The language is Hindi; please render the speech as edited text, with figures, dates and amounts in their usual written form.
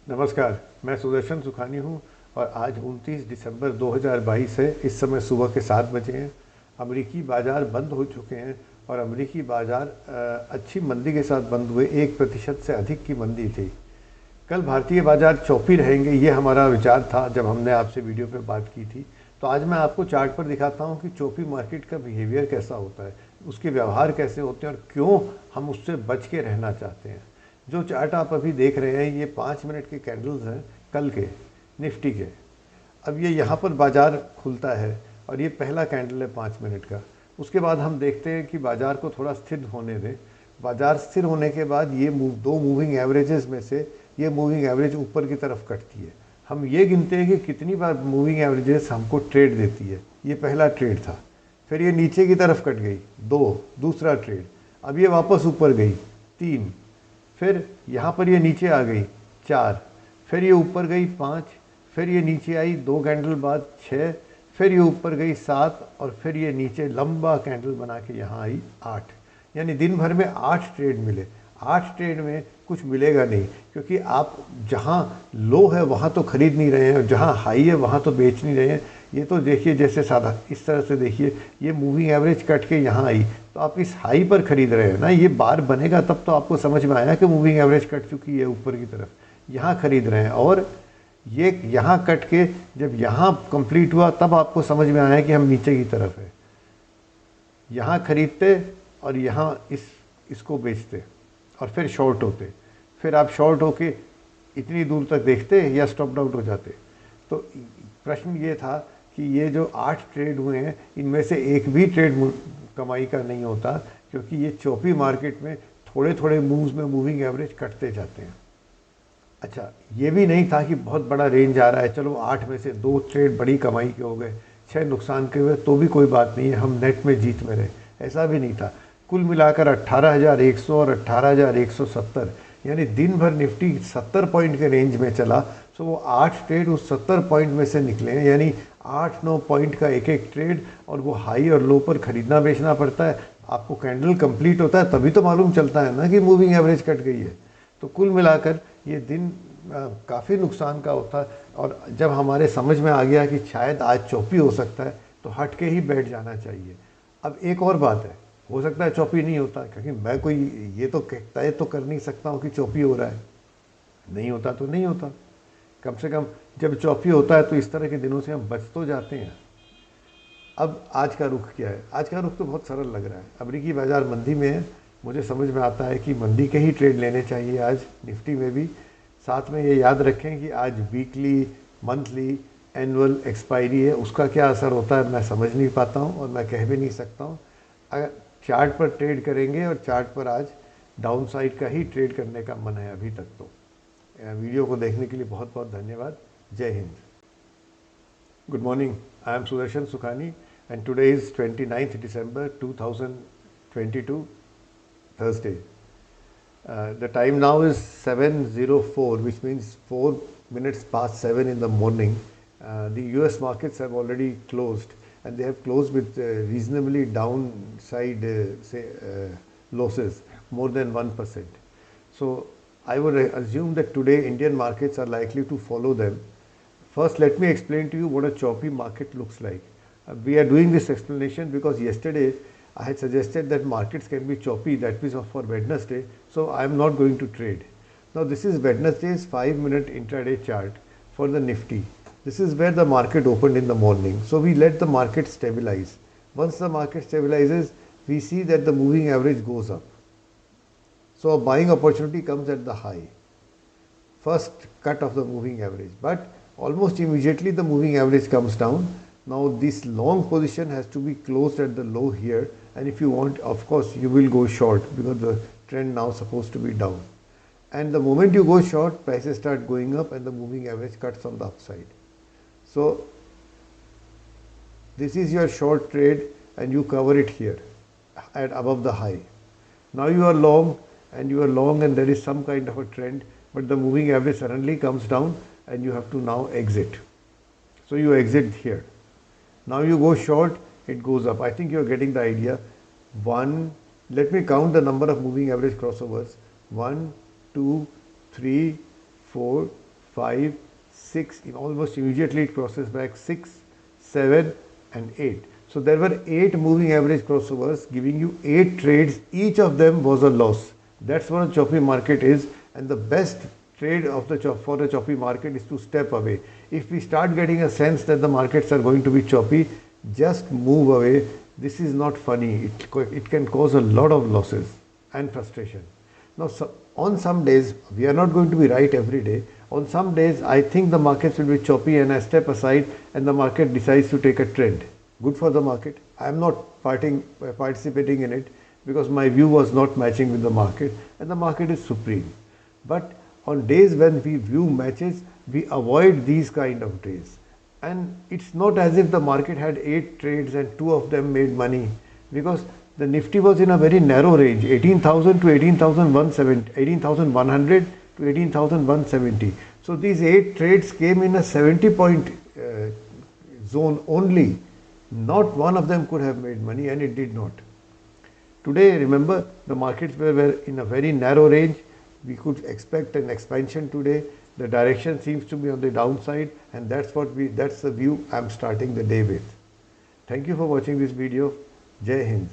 नमस्कार, मैं सुदर्शन सुखानी हूँ और आज 29 दिसंबर 2022 है। इस समय सुबह के 7 बजे हैं। अमेरिकी बाज़ार बंद हो चुके हैं और अमेरिकी बाज़ार अच्छी मंदी के साथ बंद हुए। 1% से अधिक की मंदी थी। कल भारतीय बाज़ार चौपी रहेंगे, ये हमारा विचार था जब हमने आपसे वीडियो पे बात की थी। तो आज मैं आपको चार्ट पर दिखाता हूँ कि चौपी मार्केट का बिहेवियर कैसा होता है, उसके व्यवहार कैसे होते हैं और क्यों हम उससे बच के रहना चाहते हैं। जो चार्ट आप अभी देख रहे हैं ये 5 मिनट के कैंडल्स हैं कल के निफ्टी के। अब ये यहाँ पर बाज़ार खुलता है और ये पहला कैंडल है 5 मिनट का। उसके बाद हम देखते हैं कि बाज़ार को थोड़ा स्थिर होने दें। बाज़ार स्थिर होने के बाद ये दो मूविंग एवरेजेस में से ये मूविंग एवरेज ऊपर की तरफ कटती है। हम ये गिनते हैं कि कितनी बार मूविंग एवरेजेस हमको ट्रेड देती है। ये पहला ट्रेड था। फिर ये नीचे की तरफ कट गई, 2, दूसरा ट्रेड। अब ये वापस ऊपर गई, 3, फिर यहाँ पर ये नीचे आ गई, 4, फिर ये ऊपर गई, 5, फिर ये नीचे आई 2 कैंडल बाद, 6, फिर ये ऊपर गई, 7 और फिर ये नीचे लंबा कैंडल बना के यहाँ आई, 8। यानी दिन भर में 8 ट्रेड मिले। 8 ट्रेड में कुछ मिलेगा नहीं, क्योंकि आप जहाँ लो है वहाँ तो खरीद नहीं रहे हैं और जहाँ हाई है वहाँ तो बेच नहीं रहे हैं। ये तो देखिए जैसे सादा इस तरह से देखिए, ये मूविंग एवरेज कट के यहाँ आई तो आप इस हाई पर खरीद रहे हैं ना। ये बार बनेगा तब तो आपको समझ में आया कि मूविंग एवरेज कट चुकी है ऊपर की तरफ, यहाँ खरीद रहे हैं। और ये यहाँ कट के जब यहाँ कंप्लीट हुआ तब आपको समझ में आया कि हम नीचे की तरफ है। यहाँ खरीदते और यहाँ इसको बेचते और फिर शॉर्ट होते। फिर आप शॉर्ट होके इतनी दूर तक देखते या स्टॉप आउट हो जाते। तो प्रश्न ये था कि ये जो 8 ट्रेड हुए हैं इनमें से एक भी ट्रेड कमाई का नहीं होता, क्योंकि ये चौपी मार्केट में थोड़े थोड़े मूव्स में मूविंग एवरेज कटते जाते हैं। अच्छा, ये भी नहीं था कि बहुत बड़ा रेंज आ रहा है, चलो 8 में से 2 ट्रेड बड़ी कमाई के हो गए, 6 नुकसान के हुए तो भी कोई बात नहीं है, हम नेट में जीत में रहे। ऐसा भी नहीं था। कुल मिलाकर 18,100 और 18,170, यानी दिन भर निफ्टी 70 पॉइंट के रेंज में चला। सो वो 8 ट्रेड उस 70 पॉइंट में से निकले हैं, यानी 8-9 पॉइंट का एक एक ट्रेड। और वो हाई और लो पर खरीदना बेचना पड़ता है। आपको कैंडल कंप्लीट होता है तभी तो मालूम चलता है ना कि मूविंग एवरेज कट गई है। तो कुल मिलाकर ये दिन काफ़ी नुकसान का होता है। और जब हमारे समझ में आ गया कि शायद आज चौपी हो सकता है तो हट के ही बैठ जाना चाहिए। अब एक और बात है, हो सकता है चौपी नहीं होता, क्योंकि मैं कोई ये तो तय तो कर नहीं सकता हूँ कि चौपी हो रहा है। नहीं होता तो नहीं होता, कम से कम जब चौपी होता है तो इस तरह के दिनों से हम बच तो जाते हैं। अब आज का रुख क्या है? आज का रुख तो बहुत सरल लग रहा है। अमेरिकी बाज़ार मंदी में है। मुझे समझ में आता है कि मंदी के ही ट्रेड लेने चाहिए आज निफ्टी में भी। साथ में ये याद रखें कि आज वीकली, मंथली, एनुअल एक्सपायरी है, उसका क्या असर होता है मैं समझ नहीं पाता हूँ और मैं कह भी नहीं सकता हूँ। अगर चार्ट पर ट्रेड करेंगे और चार्ट पर आज डाउन साइड का ही ट्रेड करने का मन है अभी तक तो। वीडियो को देखने के लिए बहुत बहुत धन्यवाद। जय Hind. Good morning. I am Sudarshan Sukhani and today is 29th December 2022, Thursday. The time now is 7:04, which means 4 minutes past 7 in the morning. The US markets have already closed and they have closed with reasonably downside losses, more than 1%. So I would assume that today Indian markets are likely to follow them. First, let me explain to you what a choppy market looks like. We are doing this explanation because yesterday I had suggested that markets can be choppy, that means for Wednesday, so I am not going to trade. Now this is Wednesday's 5-minute intraday chart for the Nifty. This is where the market opened in the morning. So we let the market stabilize. Once the market stabilizes, we see that the moving average goes up. So a buying opportunity comes at the high, first cut of the moving average, but almost immediately the moving average comes down. Now this long position has to be closed at the low here, and if you want, of course you will go short because the trend now supposed to be down. And the moment you go short, prices start going up and the moving average cuts on the upside. So this is your short trade and you cover it here at above the high. Now you are long and there is some kind of a trend, but the moving average suddenly comes down and you have to now exit. So you exit here. Now you go short, it goes up. I think you are getting the idea. Let me count the number of moving average crossovers. 1, 2, 3, 4, 5, 6, almost immediately it crosses back 6, 7 and 8. So there were 8 moving average crossovers giving you 8 trades. Each of them was a loss. That's what a choppy market is, and the best trade of the for a choppy market is to step away. If we start getting a sense that the markets are going to be choppy, just move away. This is not funny. It can cause a lot of losses and frustration. Now, on some days, we are not going to be right every day. On some days, I think the markets will be choppy and I step aside and the market decides to take a trend. Good for the market. I am not participating in it because my view was not matching with the market and the market is supreme. But on days when we view matches, we avoid these kind of days. And it's not as if the market had 8 trades and 2 of them made money, because the Nifty was in a very narrow range, 18,000 to 18,170, 18,100 to 18,170. So these 8 trades came in a 70-point zone only. Not one of them could have made money, and it did not. Today, remember, the markets were in a very narrow range. We could expect an expansion today. The direction seems to be on the downside, and that's the view I'm starting the day with. Thank you for watching this video. Jai Hind.